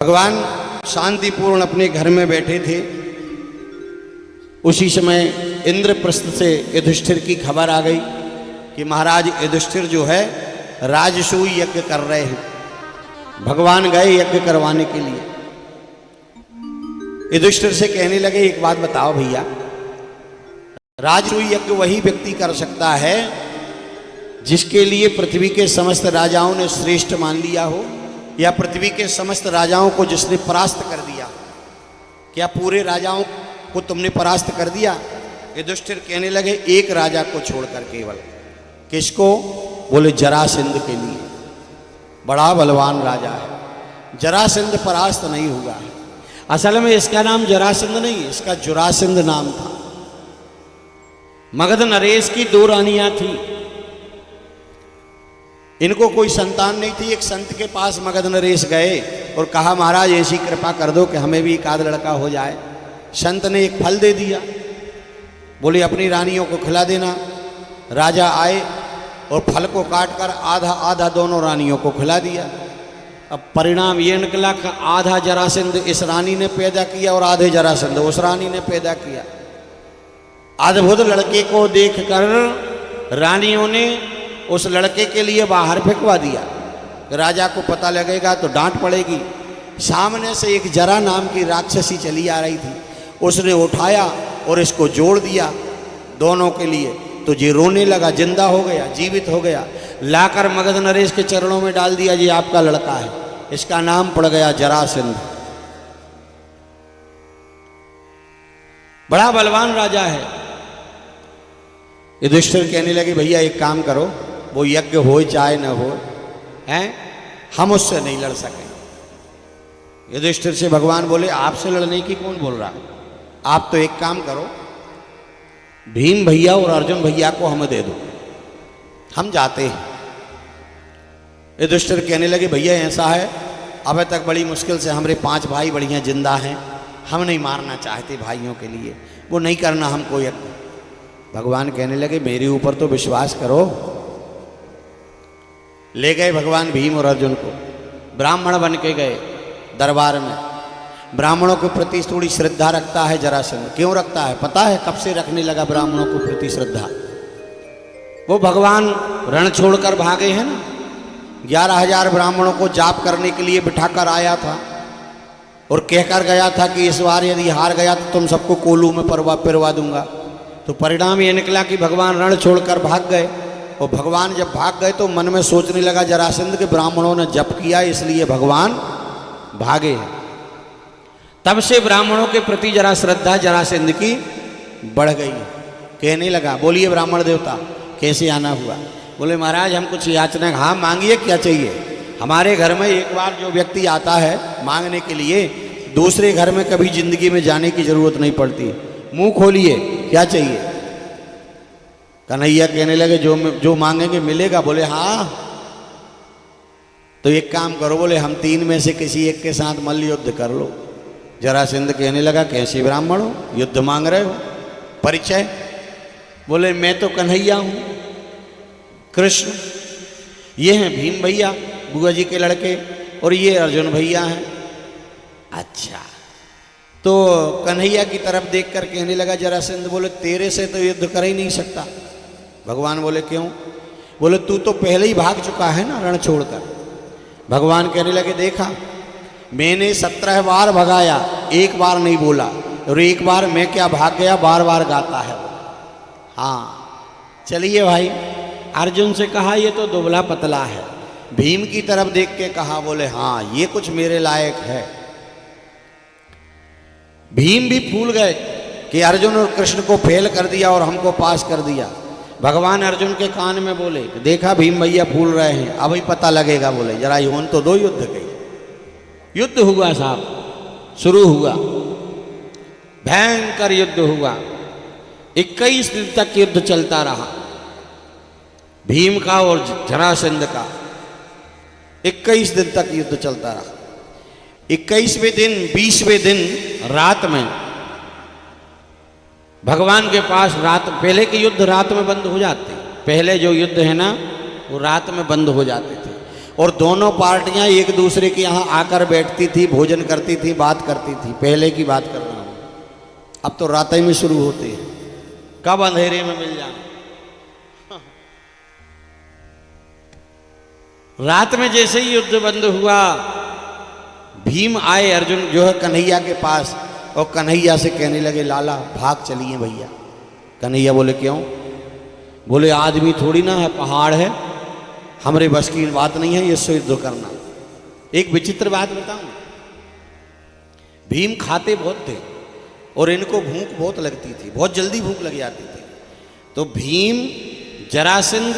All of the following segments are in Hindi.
भगवान शांतिपूर्ण अपने घर में बैठे थे। उसी समय इंद्रप्रस्थ से युधिष्ठिर की खबर आ गई कि महाराज युधिष्ठिर जो है राजसूय यज्ञ कर रहे हैं। भगवान गए यज्ञ करवाने के लिए। युधिष्ठिर से कहने लगे, एक बात बताओ भैया, राजसूय यज्ञ वही व्यक्ति कर सकता है जिसके लिए पृथ्वी के समस्त राजाओं ने श्रेष्ठ मान लिया हो, या पृथ्वी के समस्त राजाओं को जिसने परास्त कर दिया। क्या पूरे राजाओं को तुमने परास्त कर दिया? युधिष्ठिर कहने लगे, एक राजा को छोड़कर केवल। किसको? बोले जरासंध के लिए। बड़ा बलवान राजा है, जरासंध परास्त नहीं हुआ है। असल में इसका नाम जरासंध नहीं, इसका जुरासंध नाम था। मगध नरेश की दो रानियां थी। इनको कोई संतान नहीं थी। एक संत के पास मगध नरेश गए और कहा, महाराज ऐसी कृपा कर दो कि हमें भी एक आध लड़का हो जाए। संत ने एक फल दे दिया, बोले अपनी रानियों को खिला देना। राजा आए और फल को काटकर आधा आधा दोनों रानियों को खिला दिया। अब परिणाम ये निकला कि आधा जरासंध इस रानी ने पैदा किया और आधे जरासंध उस रानी ने पैदा किया। अद्भुत लड़के को देखकर रानियों ने उस लड़के के लिए बाहर फेंकवा दिया। राजा को पता लगेगा तो डांट पड़ेगी। सामने से एक जरा नाम की राक्षसी चली आ रही थी, उसने उठाया और इसको जोड़ दिया दोनों के लिए। तो ये रोने लगा, जिंदा हो गया, जीवित हो गया। लाकर मगध नरेश के चरणों में डाल दिया, ये आपका लड़का है। इसका नाम पड़ गया जरासंध। बड़ा बलवान राजा है। युधिष्ठिर कहने लगे, भैया एक काम करो, वो यज्ञ हो चाहे न हो, हैं, हम उससे नहीं लड़ सकें। युधिष्ठिर से भगवान बोले, आपसे लड़ने की कौन बोल रहा है? आप तो एक काम करो, भीम भैया और अर्जुन भैया को हमें दे दो, हम जाते हैं। युधिष्ठिर कहने लगे, भैया ऐसा है, अब तक बड़ी मुश्किल से हमारे 5 भाई बढ़िया जिंदा हैं, हम नहीं मारना चाहते भाइयों के लिए, वो नहीं करना हमको यज्ञ। भगवान कहने लगे, मेरे ऊपर तो विश्वास करो। ले गए भगवान भीम और अर्जुन को, ब्राह्मण बन के गए दरबार में। ब्राह्मणों के प्रति थोड़ी श्रद्धा रखता है जरासंध। क्यों रखता है पता है? कब से रखने लगा ब्राह्मणों के प्रति श्रद्धा? वो भगवान रण छोड़कर भागे हैं ना, 11,000 ब्राह्मणों को जाप करने के लिए बिठाकर आया था और कहकर गया था कि इस बार यदि हार गया तो तुम सबको कोलू में पिरवा दूंगा। तो परिणाम ये निकला कि भगवान रण छोड़कर भाग गए। और भगवान जब भाग गए तो मन में सोचने लगा जरासंध के ब्राह्मणों ने जप किया इसलिए भगवान भागे हैं। तब से ब्राह्मणों के प्रति जरा श्रद्धा जरासंध की बढ़ गई। कहने लगा, बोलिए ब्राह्मण देवता कैसे आना हुआ? बोले महाराज हम कुछ याचना। हाँ मांगिए, क्या चाहिए? हमारे घर में एक बार जो व्यक्ति आता है मांगने के लिए, दूसरे घर में कभी जिंदगी में जाने की जरूरत नहीं पड़ती। मुंह खोलिए, क्या चाहिए? कन्हैया कहने लगे, जो मांगेंगे मिलेगा। बोले हाँ, तो एक काम करो, बोले हम 3 में से किसी एक के साथ मल्ल युद्ध कर लो। जरासंध कहने लगा, कैसे ब्राह्मण हो, युद्ध मांग रहे हो? परिचय? बोले मैं तो कन्हैया हूं, कृष्ण। ये हैं भीम भैया बुआ जी के लड़के, और ये अर्जुन भैया हैं। अच्छा, तो कन्हैया की तरफ देखकर कहने लगा जरासंध, बोले तेरे से तो युद्ध कर ही नहीं सकता। भगवान बोले क्यों? बोले तू तो पहले ही भाग चुका है ना रण छोड़कर। भगवान कहने लगे, देखा मैंने 17 बार भगाया, एक बार नहीं बोला, और एक बार मैं क्या भाग गया, बार बार गाता है। हाँ चलिए भाई। अर्जुन से कहा, ये तो दुबला पतला है। भीम की तरफ देख के कहा, बोले हाँ ये कुछ मेरे लायक है। भीम भी फूल गए कि अर्जुन और कृष्ण को फेल कर दिया और हमको पास कर दिया। भगवान अर्जुन के कान में बोले, देखा भीम भैया फूल रहे हैं, अभी पता लगेगा। बोले जरा होन तो दो युद्ध के। युद्ध हुआ साहब, शुरू हुआ, भयंकर युद्ध हुआ। 21 दिन तक युद्ध चलता रहा, भीम का और जरासंध का। 21 दिन तक युद्ध चलता रहा। 21वें दिन 20वें दिन रात में भगवान के पास, रात पहले के युद्ध रात में बंद हो जाते, पहले जो युद्ध है ना वो रात में बंद हो जाते थे। और दोनों पार्टियां एक दूसरे के यहाँ आकर बैठती थी, भोजन करती थी, बात करती थी। पहले की बात कर रहा हूं, अब तो रात ही में शुरू होती है, कब अंधेरे में मिल जाए। रात में जैसे ही युद्ध बंद हुआ, भीम आए, अर्जुन जो है कन्हैया के पास, और कन्हैया से कहने लगे लाला भाग चलिए भैया। कन्हैया बोले क्यों? बोले आदमी थोड़ी ना है, पहाड़ है, हमारे बस की बात नहीं है ये युद्ध करना। एक विचित्र बात बताऊं, भीम खाते बहुत थे और इनको भूख बहुत लगती थी, बहुत जल्दी भूख लग जाती थी। तो भीम, जरासंध,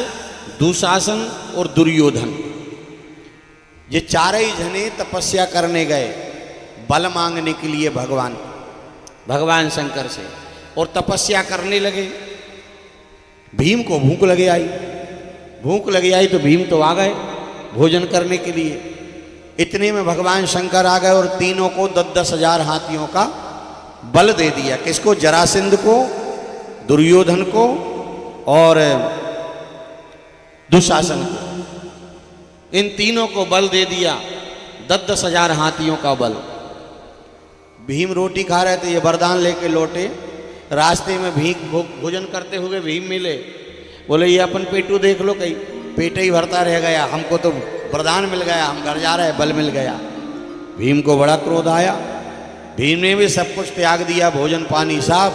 दुशासन और दुर्योधन, ये चारों ही जने तपस्या करने गए बल मांगने के लिए भगवान शंकर से, और तपस्या करने लगे। भीम को भूख लगे आई तो भीम तो आ गए भोजन करने के लिए। इतने में भगवान शंकर आ गए और तीनों को 10-10 हजार हाथियों का बल दे दिया। किसको? जरासंध को, दुर्योधन को और दुशासन को। इन तीनों को बल दे दिया, 10-10 हजार हाथियों का बल। भीम रोटी खा रहे थे, ये वरदान लेके लौटे। रास्ते में भोजन करते हुए भीम मिले, बोले ये अपन पेटू देख लो, कहीं पेट ही भरता रह गया, हमको तो वरदान मिल गया, हम घर जा रहे हैं, बल मिल गया। भीम को बड़ा क्रोध आया। भीम ने भी सब कुछ त्याग दिया, भोजन पानी सब,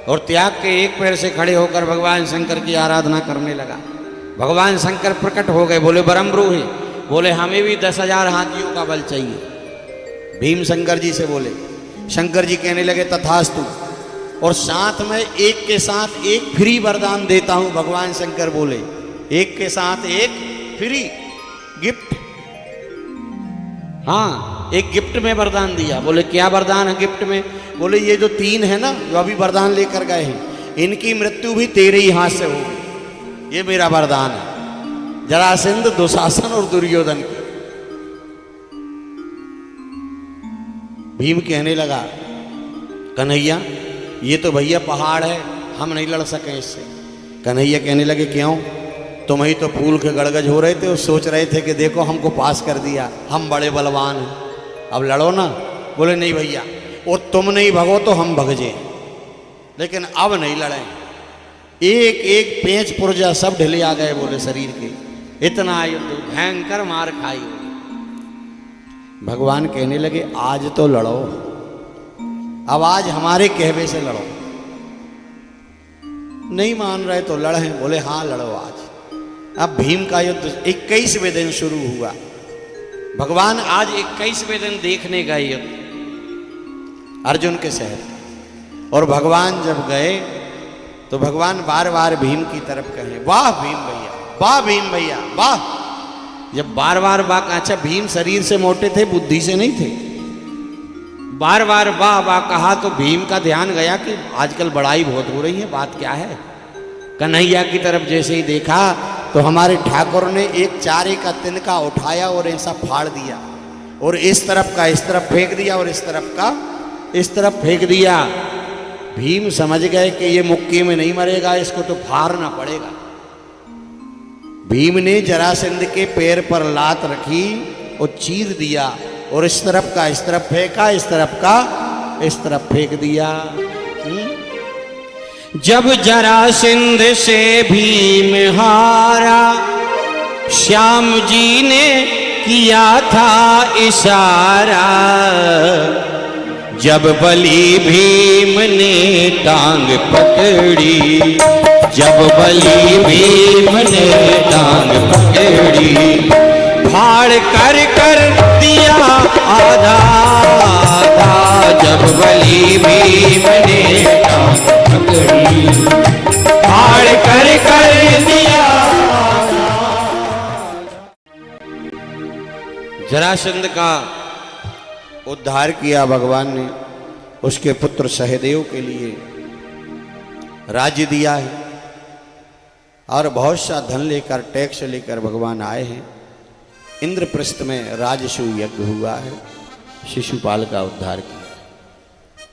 और त्याग के एक पैर से खड़े होकर भगवान शंकर की आराधना करने लगा। भगवान शंकर प्रकट हो गए, बोले बरमरूही, बोले हमें भी 10,000 हाथियों का बल चाहिए। भीम शंकर जी से बोले, शंकर जी कहने लगे तथास्तु, और साथ में एक के साथ एक फ्री वरदान देता हूं। भगवान शंकर बोले एक के साथ एक फ्री गिफ्ट। हाँ, एक गिफ्ट में वरदान दिया। बोले क्या वरदान है गिफ्ट में? बोले ये जो 3 है ना, जो अभी वरदान लेकर गए हैं, इनकी मृत्यु भी तेरे ही हाथ से होगी, ये मेरा वरदान है। जरासंध, दुशासन और दुर्योधन की। भीम कहने लगा कन्हैया ये तो भैया पहाड़ है, हम नहीं लड़ सके इससे। कन्हैया कहने लगे क्यों? तुम ही तो फूल के गड़गज हो रहे थे और सोच रहे थे कि देखो हमको पास कर दिया, हम बड़े बलवान हैं, अब लड़ो ना। बोले नहीं भैया, और तुम नहीं भगो तो हम भग जाए, लेकिन अब नहीं लड़े। एक एक पेंच पुर्जा सब ढिले आ गए बोले शरीर के, इतना युद्ध भयंकर मार खाई। भगवान कहने लगे आज तो लड़ो, अब आज हमारे कहवे से लड़ो। नहीं मान रहे तो लड़े। बोले हाँ लड़ो आज। अब भीम का युद्ध 21वें दिन शुरू हुआ। भगवान आज 21वें दिन देखने गए युद्ध अर्जुन के शहर। और भगवान जब गए तो भगवान बार बार भीम की तरफ कहे वाह भीम भैया, वाह भीम भैया, वाह। जब बार बार वाह, अच्छा भीम शरीर से मोटे थे, बुद्धि से नहीं थे। बार बार वाह वाह कहा तो भीम का ध्यान गया कि आजकल बड़ाई बहुत हो रही है, बात क्या है। कन्हैया की तरफ जैसे ही देखा तो हमारे ठाकुर ने एक चारे का तिनका उठाया और ऐसा फाड़ दिया, और इस तरफ का इस तरफ फेंक दिया और इस तरफ का इस तरफ फेंक दिया। भीम समझ गए कि ये मुक्के में नहीं मरेगा, इसको तो फाड़ना पड़ेगा। भीम ने जरासंध के पैर पर लात रखी और चीर दिया, और इस तरफ का इस तरफ फेंका, इस तरफ का इस तरफ फेंक दिया। जब जरासंध से भीम हारा, श्याम जी ने किया था इशारा। जब बलि भीम ने टांग पकड़ी, जब बलि भीम ने टांग पकड़ी, फाड़ कर कर दिया आधा आधा। जब बलि भीम ने टांग पकड़ी, फाड़ कर कर दिया। जरासंध का उद्धार किया भगवान ने, उसके पुत्र सहदेव के लिए राज्य दिया है, और बहुत सा धन लेकर टैक्स लेकर भगवान आए हैं। इंद्रप्रस्थ में राजसूय यज्ञ हुआ है, शिशुपाल का उद्धार किया।